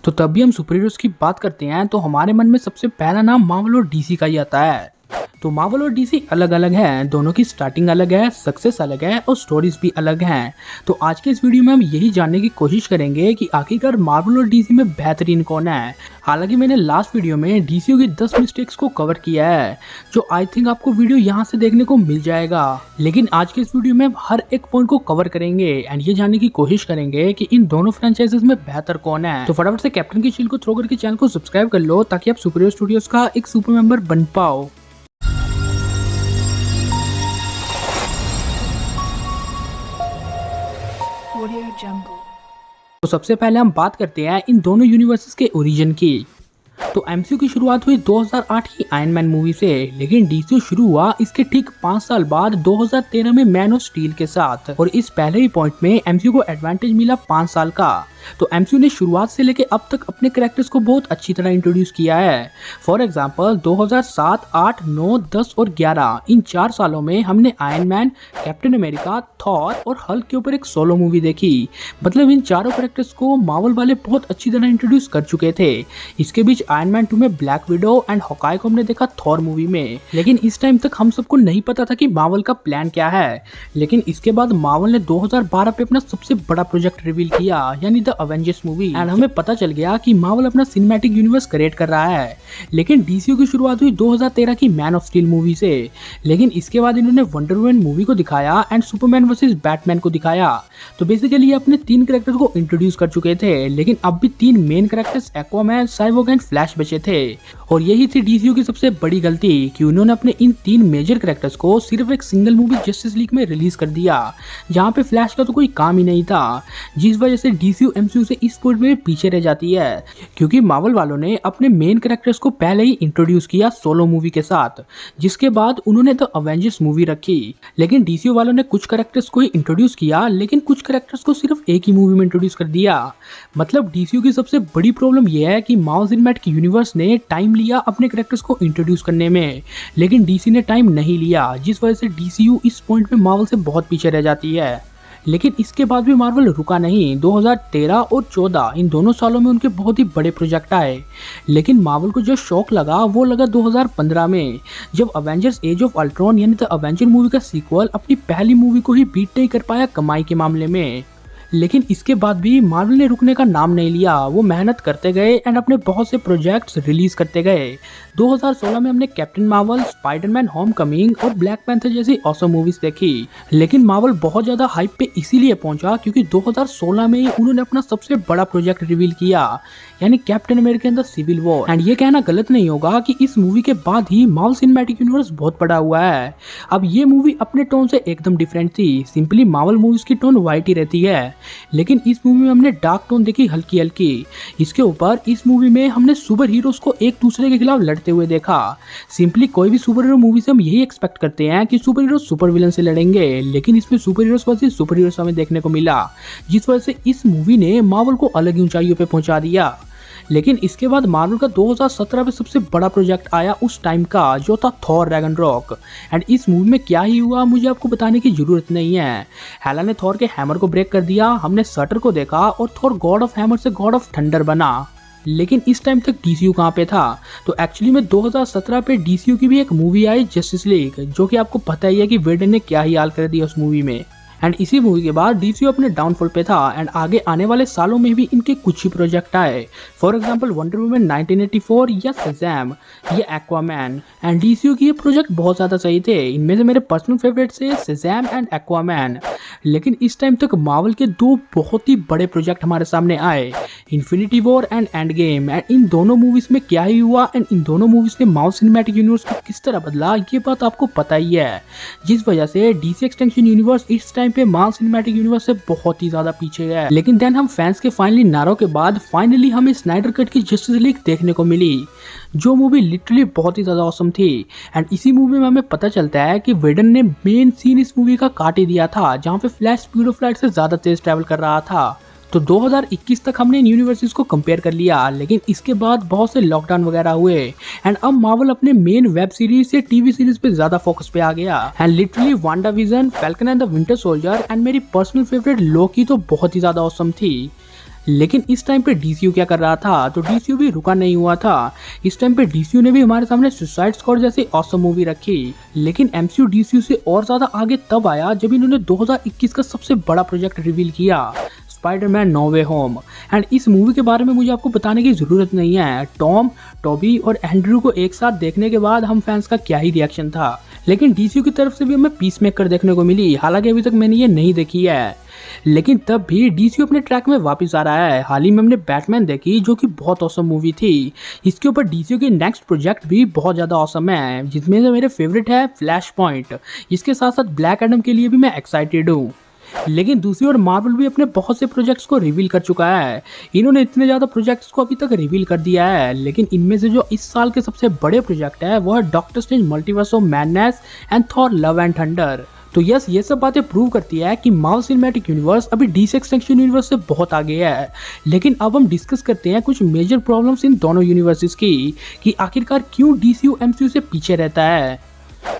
तो तब भी हम सुपर हीरोज की बात करते हैं तो हमारे मन में सबसे पहला नाम मार्वल और डीसी का ही आता है। तो मार्वल और डीसी अलग अलग हैं, दोनों की स्टार्टिंग अलग है, सक्सेस अलग है और स्टोरीज भी अलग हैं। तो आज के इस वीडियो में हम यही जानने की कोशिश करेंगे कि आखिरकार मार्वल और डीसी में बेहतरीन कौन है। हालांकि मैंने लास्ट वीडियो में डीसी की 10 मिस्टेक्स को कवर किया है, जो आई थिंक आपको वीडियो यहाँ से देखने को मिल जाएगा। लेकिन आज के इस वीडियो में हम हर एक पॉइंट को कवर करेंगे एंड ये जानने की कोशिश करेंगे कि इन दोनों फ्रेंचाइजीज में बेहतर कौन है। तो फटाफट से कैप्टन की शील्ड को थ्रो करके चैनल को सब्सक्राइब कर लो ताकि आप सुपर हीरो स्टूडियोज का एक सुपर मेंबर बन पाओ। तो सबसे पहले हम बात करते हैं इन दोनों यूनिवर्सेस के ओरिजिन की। तो एमसीयू की शुरुआत हुई 2008 की आयरन मैन मूवी से, लेकिन डीसीयू शुरू हुआ इसके ठीक 5 साल बाद 2013 में मैन ऑफ स्टील के साथ। और इस पहले ही पॉइंट में एमसीयू को एडवांटेज मिला 5 साल का। तो एमसीयू ने शुरुआत से लेकर अब तक अपने कैरेक्टर्स को बहुत अच्छी तरह इंट्रोड्यूस किया है। फॉर एग्जांपल 2007, 8, 9, 10 और 11 इन 4 सालों में हमने iron man, captain America, Thor और हल्क के ऊपर एक सोलो मूवी देखी। मतलब इन चारों कैरेक्टर्स को मार्वल वाले बहुत अच्छी तरह इंट्रोड्यूस कर चुके थे। इसके बीच आयरन मैन 2 में ब्लैक विडो एंड हॉकाई को हमने देखा थॉर मूवी में। लेकिन इस टाइम तक हम सबको नहीं पता था कि मार्वल का प्लान क्या है। लेकिन इसके बाद मार्वल ने 2012 पे अपना सबसे बड़ा प्रोजेक्ट रिवील किया, यानी अवेंजर्स मूवी। एंड हमें पता चल गया कि मार्वल अपना सिनेमैटिक यूनिवर्स क्रिएट कर रहा है। लेकिन डीसीयू की शुरुआत हुई 2013 की मैन ऑफ स्टील मूवी से। लेकिन इसके बाद इन्होंने वंडर वुमन मूवी को दिखाया एंड सुपरमैन वर्सेस बैटमैन को दिखाया। तो बेसिकली ये अपने 3 कैरेक्टर्स को इंट्रोड्यूस कर चुके थे, लेकिन अब भी 3 main characters Aquaman, cyborg and flash बचे थे। और यही थी डीसीयू की सबसे बड़ी गलती कि उन्होंने अपने इन 3 मेजर कैरेक्टर्स को सिर्फ एक सिंगल मूवी जस्टिस लीग में रिलीज कर दिया, जहां पे फ्लैश का तो कोई काम ही नहीं था। जिस वजह से डीसीयू एमसीयू से इस पॉइंट में पीछे रह जाती है, क्योंकि मार्वल वालों ने अपने मेन कैरेक्टर्स को पहले ही इंट्रोड्यूस किया सोलो मूवी के साथ, जिसके बाद उन्होंने द अवेंजर्स मूवी रखी। लेकिन डीसीयू वालों ने कुछ कैरेक्टर्स को ही इंट्रोड्यूस किया, लेकिन कुछ कैरेक्टर्स को सिर्फ एक ही मूवी में इंट्रोड्यूस कर दिया। मतलब डीसीयू की सबसे बड़ी प्रॉब्लम यह है कि मार्वल सिनेमैटिक यूनिवर्स ने टाइम लिया अपने कैरेक्टर्स को इंट्रोड्यूस करने में, लेकिन डीसी ने टाइम नहीं लिया, जिस वजह से डीसीयू इस पॉइंट में मार्वल से बहुत पीछे रह जाती है। लेकिन इसके बाद भी मार्वल रुका नहीं। 2013 और 14 इन दोनों सालों में उनके बहुत ही बड़े प्रोजेक्ट आए। लेकिन मार्वल को जो शौक लगा वो लगा 2015 में, जब अवेंजर्स एज ऑफ अल्ट्रॉन यानी द अवेंजर मूवी का सीक्वल अपनी पहली मूवी को ही बीट नहीं कर पाया कमाई के मामले में। लेकिन इसके बाद भी मार्वल ने रुकने का नाम नहीं लिया। वो मेहनत करते गए एंड अपने बहुत से प्रोजेक्ट्स रिलीज करते गए। 2016 में हमने कैप्टन मार्वल, स्पाइडरमैन होमकमिंग और ब्लैक पैंथर जैसी ऑसम मूवीज देखी। लेकिन मार्वल बहुत ज्यादा हाइप पे इसीलिए पहुंचा क्योंकि 2016 में ही उन्होंने अपना सबसे बड़ा प्रोजेक्ट रिवील किया, यानी Captain America in the Civil War. And ये कहना गलत नहीं होगा कि इस मूवी के बाद ही मार्वल सिनेमैटिक यूनिवर्स बहुत बड़ा हुआ है। अब ये मूवी अपने टोन से एकदम डिफरेंट थी। सिंपली मार्वल मूवीज की टोन व्हाइट ही रहती है, लेकिन इस मूवी में हमने डार्क टोन देखी हल्की हल्की। इसके ऊपर इस मूवी में हमने सुपर हीरोज को एक दूसरे के खिलाफ लड़ते हुए देखा। सिंपली कोई भी सुपर हीरो मूवी से हम यही एक्सपेक्ट करते हैं कि सुपर हीरो सुपर विलन से लड़ेंगे, लेकिन इसमें super heroes versus super heroes हमें देखने को मिला, जिस वजह से इस मूवी ने मार्वल को अलग ही ऊंचाइयों पे पहुंचा दिया। लेकिन इसके बाद मार्वल का 2017 में सबसे बड़ा प्रोजेक्ट आया उस टाइम का, जो था थॉर रैग्नारोक। एंड इस मूवी में क्या ही हुआ मुझे आपको बताने की जरूरत नहीं है। हेला ने थॉर के हैमर को ब्रेक कर दिया, हमने सटर को देखा और थॉर गॉड ऑफ हैमर से गॉड ऑफ थंडर बना। लेकिन इस टाइम तक डीसीयू कहाँ पे था? तो एक्चुअली में 2017 पे डीसीयू की भी एक मूवी आई जस्टिस लीग, जो कि आपको पता ही है कि वेडन ने क्या ही हाल कर दिया उस मूवी में। एंड इसी मूवी के बाद डीसीयू अपने डाउनफॉल पे था एंड आगे आने वाले सालों में भी इनके कुछ ही प्रोजेक्ट आए। फॉर एग्जांपल वंडर वुमन 1984 या शज़ैम या एक्वामैन। एंड डीसीयू की ये प्रोजेक्ट बहुत ज़्यादा सही थे। इनमें से मेरे पर्सनल फेवरेट से शज़ैम एंड एक्वामैन। लेकिन इस टाइम तक मार्वल के 2 बहुत ही बड़े प्रोजेक्ट हमारे सामने आए, infinity war and end game. And in दोनों मूवीज में क्या ही हुआ एंड इन दोनों मूवीज ने मार्वल सिनेमैटिक यूनिवर्स को किस तरह बदला, ये बात आपको पता ही है। जिस वजह से डीसी एक्सटेंशन यूनिवर्स इस टाइम पे मार्वल सिनेमैटिक यूनिवर्स से बहुत ही ज्यादा पीछे है। लेकिन देन हम फैंस के फाइनली नारों के बाद फाइनली हमें स्नाइडर कट की जस्टिस लीग देखने को मिली, जो मूवी लिटरली बहुत ही ज्यादा ऑसम थी। एंड इसी मूवी में हमें पता चलता है कि वेडन ने मेन सीन इस मूवी का काट ही दिया था, जहां पे फ्लैश स्पीड ऑफ लाइट से ज्यादा तेज ट्रैवल कर रहा था। तो 2021 तक हमने इन यूनिवर्सिटीज को कंपेयर कर लिया, लेकिन इसके बाद बहुत से लॉकडाउन वगैरह हुए एंड अब मार्वल अपने मेन वेब सीरीज से टीवी सीरीज पे ज्यादा फोकस पे आ गया। And literally Wanda vision, falcon and the winter soldier and मेरी पर्सनल फेवरेट लोकी तो बहुत ही ज्यादा ऑसम थी। लेकिन इस टाइम पे डीसीयू क्या कर रहा था, तो डीसीयू भी रुका नहीं हुआ था। इस टाइम पे डीसीयू ने भी हमारे सामने सुसाइड स्क्वाड जैसी ऑसम मूवी रखी। लेकिन एमसीयू डीसीयू से और ज्यादा आगे तब आया जब इन्होंने 2021 का सबसे बड़ा प्रोजेक्ट रिवील किया, Spiderman No Way Home. And इस मूवी के बारे में मुझे आपको बताने की जरूरत नहीं है, टॉम, टॉबी और एंड्रू को एक साथ देखने के बाद हम फैंस का क्या ही रिएक्शन था। लेकिन डीसीयू की तरफ से भी हमें पीसमेकर देखने को मिली, हालांकि अभी तक मैंने ये नहीं देखी है, लेकिन तब भी डीसीयू अपने ट्रैक में वापस आ रहा है। हाल ही में हमने बैटमैन देखी जो कि बहुत औसम मूवी थी। इसके ऊपर डीसीयू की नेक्स्ट प्रोजेक्ट भी बहुत ज़्यादा औसम है, जिसमें से मेरे फेवरेट है फ्लैश पॉइंट। इसके साथ साथ ब्लैक एडम के लिए भी मैं एक्साइटेड हूँ। लेकिन दूसरी ओर मार्वल भी अपने बहुत से प्रोजेक्ट्स को रिवील कर चुका है। इन्होंने इतने ज़्यादा प्रोजेक्ट्स को अभी तक रिवील कर दिया है, लेकिन इनमें से जो इस साल के सबसे बड़े प्रोजेक्ट है वो है doctor strange multiverse of madness and Thor love and thunder. तो यस, ये सब बातें प्रूव करती है कि मार्वल सिनेमैटिक यूनिवर्स अभी डीसी एक्सटेंशन यूनिवर्स से बहुत आगे है। लेकिन अब हम डिस्कस करते हैं कुछ मेजर प्रॉब्लम्स इन दोनों यूनिवर्सेस की, कि आखिरकार क्यों डीसीयू एमसीयू से पीछे रहता है।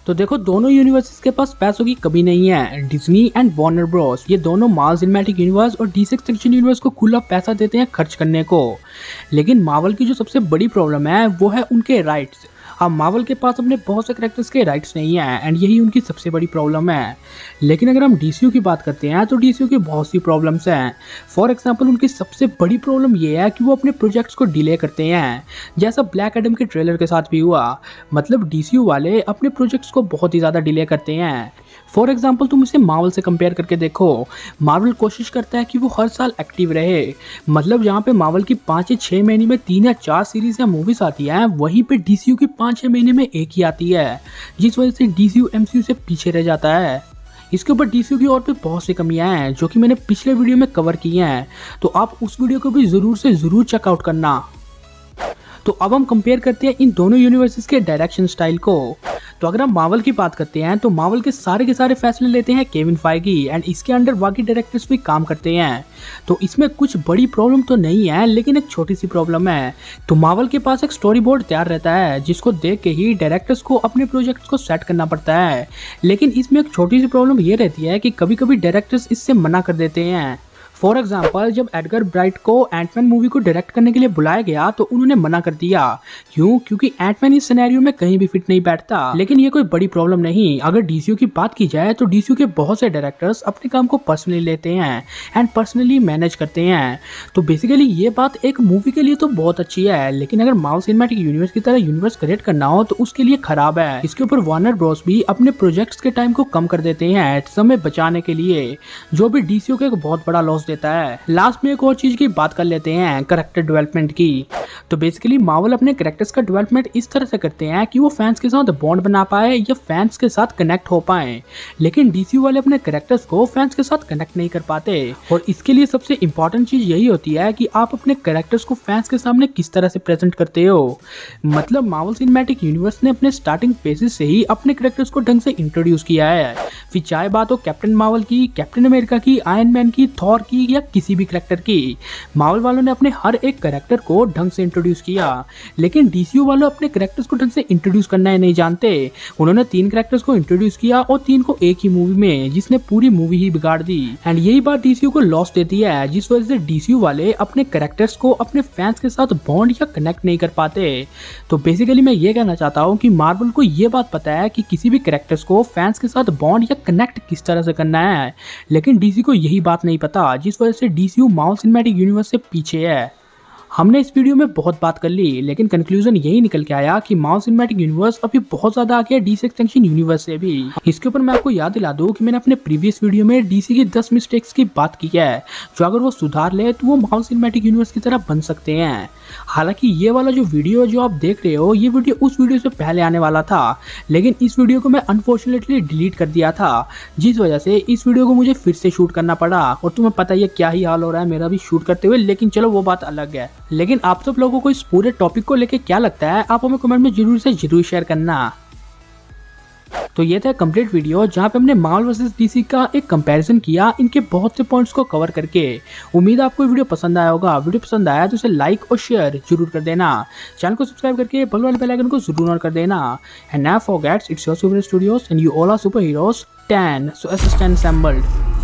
तो देखो, दोनों यूनिवर्सेस के पास पैसों की कमी नहीं है। डिज्नी एंड वार्नर ब्रोस, ये दोनों मार्वल सिनेमैटिक यूनिवर्स और डीसी एक्सटेंशन यूनिवर्स को खुला पैसा देते हैं खर्च करने को। लेकिन मार्वल की जो सबसे बड़ी प्रॉब्लम है वो है उनके राइट्स। अब मार्वल के पास अपने बहुत से कैरेक्टर्स के राइट्स नहीं है, एंड यही उनकी सबसे बड़ी प्रॉब्लम है। लेकिन अगर हम डीसीयू की बात करते हैं तो डीसीयू की बहुत सी प्रॉब्लम्स हैं। फॉर एग्जांपल, उनकी सबसे बड़ी प्रॉब्लम ये है कि वो अपने प्रोजेक्ट्स को डिले करते हैं, जैसा ब्लैक एडम के ट्रेलर के साथ भी हुआ। मतलब डीसीयू वाले अपने प्रोजेक्ट्स को बहुत ही ज़्यादा डिले करते हैं। फॉर एग्जाम्पल, तुम इसे मार्वल से कंपेयर करके देखो। मार्वल कोशिश करता है कि वो हर साल एक्टिव रहे। मतलब जहाँ पे मार्वल की 5 या 6 महीने में 3 या 4 सीरीज या मूवीज आती हैं, वहीं पे डीसीयू की 5-6 महीने में एक ही आती है, जिस वजह से डीसीयू एमसीयू से पीछे रह जाता है। इसके ऊपर डीसीयू की और भी बहुत सी कमियां हैं जो कि मैंने पिछले वीडियो में कवर की हैं, तो आप उस वीडियो को भी ज़रूर से ज़रूर चेकआउट करना। तो अब हम कंपेयर करते हैं इन दोनों यूनिवर्सेस के डायरेक्शन स्टाइल को। तो अगर हम मार्वल की बात करते हैं तो मार्वल के सारे फैसले लेते हैं केविन फाइगी, एंड इसके अंडर बाकी डायरेक्टर्स भी काम करते हैं। तो इसमें कुछ बड़ी प्रॉब्लम तो नहीं है, लेकिन एक छोटी सी प्रॉब्लम है। तो मार्वल के पास एक स्टोरी बोर्ड तैयार रहता है, जिसको देख के ही डायरेक्टर्स को अपने प्रोजेक्ट्स को सेट करना पड़ता है। लेकिन इसमें एक छोटी सी प्रॉब्लम ये रहती है कि कभी कभी डायरेक्टर्स इससे मना कर देते हैं। फॉर एग्जाम्पल, जब एडगर ब्राइट को एंटमैन मूवी को डायरेक्ट करने के लिए बुलाया गया तो उन्होंने मना कर दिया। क्यों? क्योंकि एंटमैन इस सिनेरियो में कहीं भी फिट नहीं बैठता। लेकिन ये कोई बड़ी प्रॉब्लम नहीं। अगर डीसीयू की बात की जाए तो डीसीयू के बहुत से डायरेक्टर्स अपने काम को पर्सनली लेते हैं एंड पर्सनली मैनेज करते हैं। तो बेसिकली ये बात एक मूवी के लिए तो बहुत अच्छी है, लेकिन अगर मार्वल सिनेमैटिक यूनिवर्स की तरह यूनिवर्स क्रिएट करना हो तो उसके लिए खराब है। इसके ऊपर वार्नर ब्रोस भी अपने प्रोजेक्ट्स के टाइम को कम कर देते हैं समय बचाने के लिए, जो भी डीसीयू को एक बहुत बड़ा लॉस देता है। लास्ट में एक और चीज की बात कर लेते हैं, कैरेक्टर डेवलपमेंट की। तो बेसिकली मार्वल अपने कैरेक्टर्स का डेवलपमेंट इस तरह से करते हैं कि वो फैंस के साथ बॉन्ड बना पाए या फैंस के साथ कनेक्ट हो पाए। लेकिन डीसीयू वाले अपने कैरेक्टर्स को फैंस के साथ कनेक्ट नहीं कर पाते, और इसके लिए सबसे इंपॉर्टेंट चीज यही होती है कि आप अपने कैरेक्टर्स को फैंस के सामने किस तरह से प्रेजेंट करते हो। मतलब मार्वल सिनेमैटिक यूनिवर्स ने अपने स्टार्टिंग फेजेस से ही अपने कैरेक्टर्स को ढंग से इंट्रोड्यूस किया है। फिर चाहे बात हो कैप्टन मार्वल की, कैप्टन अमेरिका की, आयरन मैन की, थॉर की या किसी भी कैरेक्टर की, मार्वल वालों ने अपने हर एक कैरेक्टर को ढंग से इंट्रोड्यूस किया। लेकिन डीसीयू वालों अपने कैरेक्टर्स को ढंग से इंट्रोड्यूस करना है नहीं जानते। उन्होंने 3 कैरेक्टर्स को इंट्रोड्यूस किया और 3 को एक ही मूवी में, जिसने पूरी मूवी ही बिगाड़ दी। एंड यही बात डीसीयू को लॉस देती है, जिस वजह से डीसीयू वाले अपने कैरेक्टर्स को अपने फैंस के साथ बॉन्ड या कनेक्ट नहीं कर पाते। तो बेसिकली मैं ये कहना चाहता हूँ कि मार्वल को ये बात पता है कि किसी भी कैरेक्टर्स को फैंस के साथ बॉन्ड या कनेक्ट किस तरह से करना है, लेकिन डीसी को यही बात नहीं पता, जिस वजह से डीसीयू मार्वल सिनेमैटिक यूनिवर्स से पीछे है। हमने इस वीडियो में बहुत बात कर ली, लेकिन कंक्लूजन यही निकल के आया कि मार्वल सिनेमैटिक यूनिवर्स अभी बहुत ज्यादा आगे है डीसी एक्सटेंशन यूनिवर्स से भी। इसके ऊपर मैं आपको याद दिला दूं कि मैंने अपने प्रीवियस वीडियो में डीसी की 10 मिस्टेक्स की बात की है, जो अगर वो सुधार ले तो वो मार्वल सिनेमैटिक यूनिवर्स की तरह बन सकते हैं। हालांकि ये वाला जो वीडियो जो आप देख रहे हो, ये वीडियो उस वीडियो से पहले आने वाला था, लेकिन इस वीडियो को मैं अनफॉर्चुनेटली डिलीट कर दिया था, जिस वजह से इस वीडियो को मुझे फिर से शूट करना पड़ा। और तुम्हें पता ही है क्या ही हाल हो रहा है मेरा भी शूट करते हुए, लेकिन चलो वो बात अलग है। लेकिन आप सब लोगों को इस पूरे टॉपिक को लेके क्या लगता है, आप हमें कमेंट में जरूर से जरूर शेयर करना। तो ये था कंप्लीट वीडियो जहाँ पे हमने मार्वल वर्सेस डीसी का एक कंपैरिजन किया, इनके बहुत से पॉइंट्स को कवर करके। उम्मीद है आपको वीडियो पसंद आया होगा। वीडियो पसंद आया तो इसे लाइक और शेयर जरूर कर देना। चैनल को सब्सक्राइब करके बगल वाले बेल आइकन को जरूर ऑन कर देना। And never forget, it's your Super Studios and you all are superheroes 10, so assist and assembled.